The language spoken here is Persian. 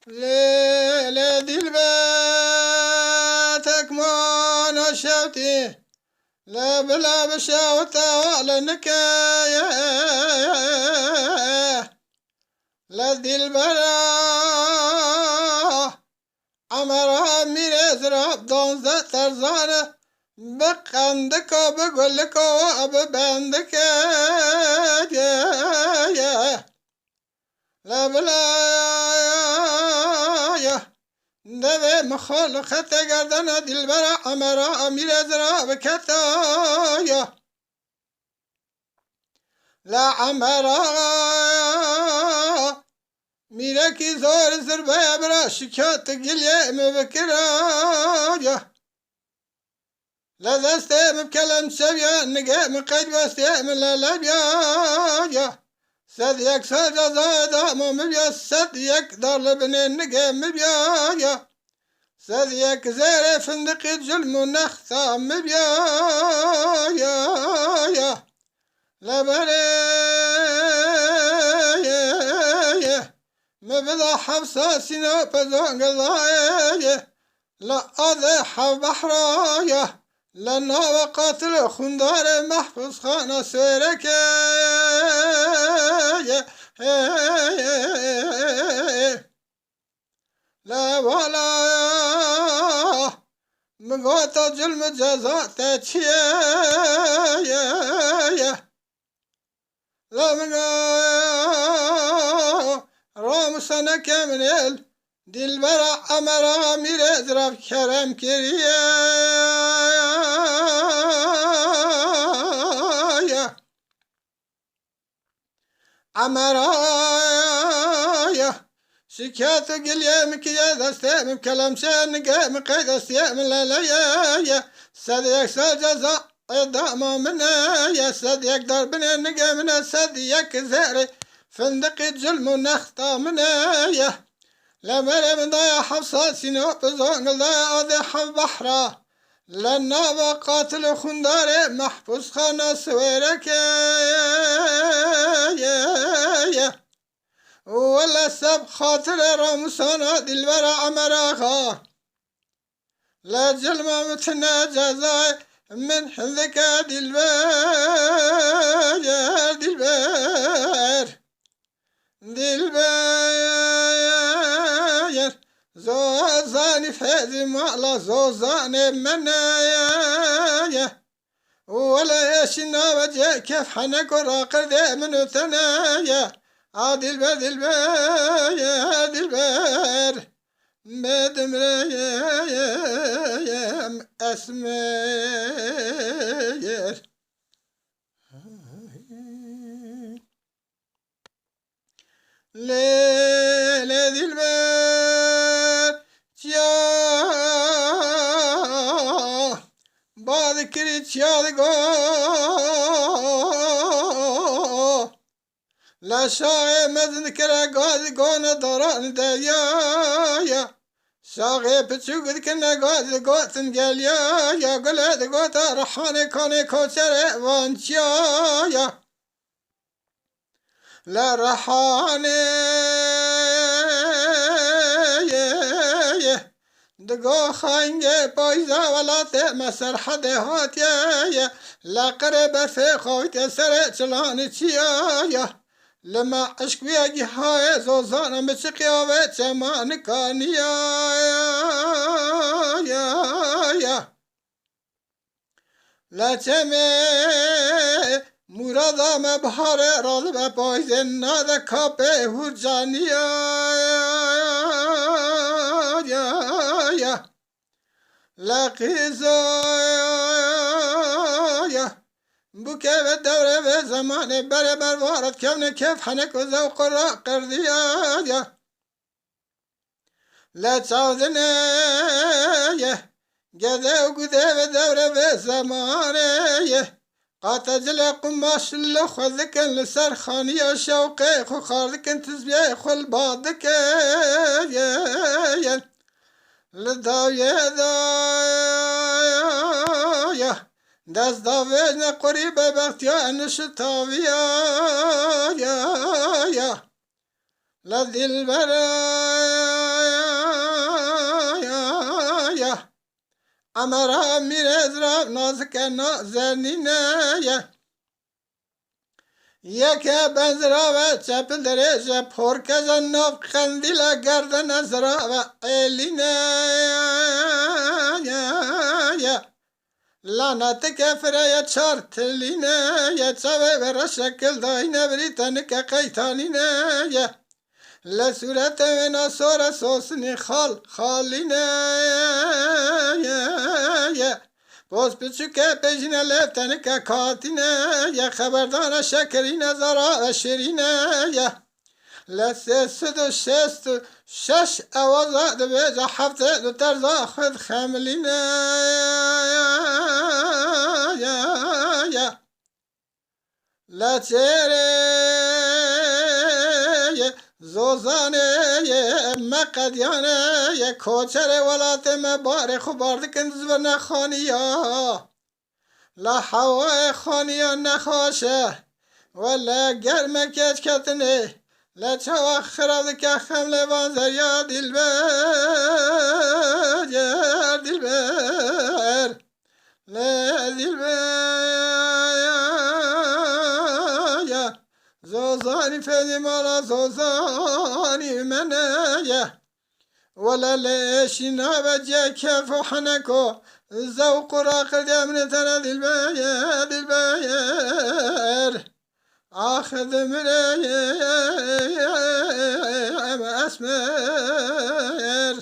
ليلة البيتك ما نشوتي لا بلا بشوتة ولا نكاية لذي البلا عمرها ميرز راب دون ترزانة بقندك بقولك وببندك لا بلا نبي مخلوق تقردنا دلبرا عمرها ميرز راب كتايا لا عمرها ميركي زور زربا برا شكات قليا مبكرايا لا دستي بكلام سبيا نقا مقيد وستي من لا لبيا سديك سجا زادا مو مبيا سديك دار لبنين نقا مبيا سديك زيري فندق الجلم ونختا مبيا لا بري مبدا حفصة سينا بزون قضايا لا أضيح بحرايا لأنه وقاتل خندار محفوظ خانة سيرك لا ولا مقوت جلم جزاء تاتشيا لا مقا رام سنة كامل دلبرا أمرا ميرز رف كرم كريا أمرا شكات قليا مكيا دستي من كلام شانقا مقيد استيا من لا صديق سجزا إداما منا يا صديق دربنا نقا منا صديق زاري فندق الجلم ونخطا منا يا لما من ضايا حفصة سينو بزون ضايا أضيح بحرا لنا بقاتل خنداري محفوظ خانا سويرك ولا سب خاطر رمسانا دلبرا عمراها لا جلما متنا جزاي من حذك دلبر زوزاني فهذي مالا زوزاني منايا ولا يشنا وجه كيف حنك وراقر ذي من ثنايا دلبر مدمر أسمير ليلة دلبر يا بعد كريت يا لا شاغي مذنكرا قاد قونا دران دايا شاغي بتشوق كنا قاد قوتن قال يا قلت قوتا رحاني كوني كوتر وانشيا لا رحاني دقو خاينجي بايزا ولا تأمسر حد هاتيا لا قرب في خويت سرع چلاني چيا لما عشق بيجي هاي زوزانا مشقيا وچمان كانيا لا چمي مرادا مبهار رال و پایزن نادا کپه هرجانیا لقیزا بوکه و دوره و زمان بره بر وارد کونه کف حنک و زوق را قردیا لا چاودنه گده و گده و دوره و زمانه قاتجل قماش اللي خذك لسر خانية شوقي خو خاردك تزبيه خل بعضك لداوية دايا داس داوية قريبة بختيا نشطاوية يا لذي البرايا امرا میرز را نازک نازنینه یک بنزرا و چپل درش پرکز ناف خندیل گردن از را و ایلینه لعنت کفره یا چار تلینه یا چوه برا شکل داینه بریتن که قیتانینه لصورت ونا سور سوسنی خالینه باز بچو که پیجینه لفتن که کاتینه یا خبردان شکرینه زارا و شیرینه لسه سد و شست و شش اوازه دو بیجا هفته دو ترزا خود خملینه لچره زوزانه مقدیانه کوچر ولات مبار خبارد کن زبر خانیا لا هوای خانیا نخواشه ولا گرم کچ کتنه لا چوا خراب که خمله وانزر یا دلبر لا دلبر زوزاني فدي مرا زوزاني منايا ولا ليش نابجا كيف حنكو الذوق راقد من ترى دلباير اخذ مرايا اسمر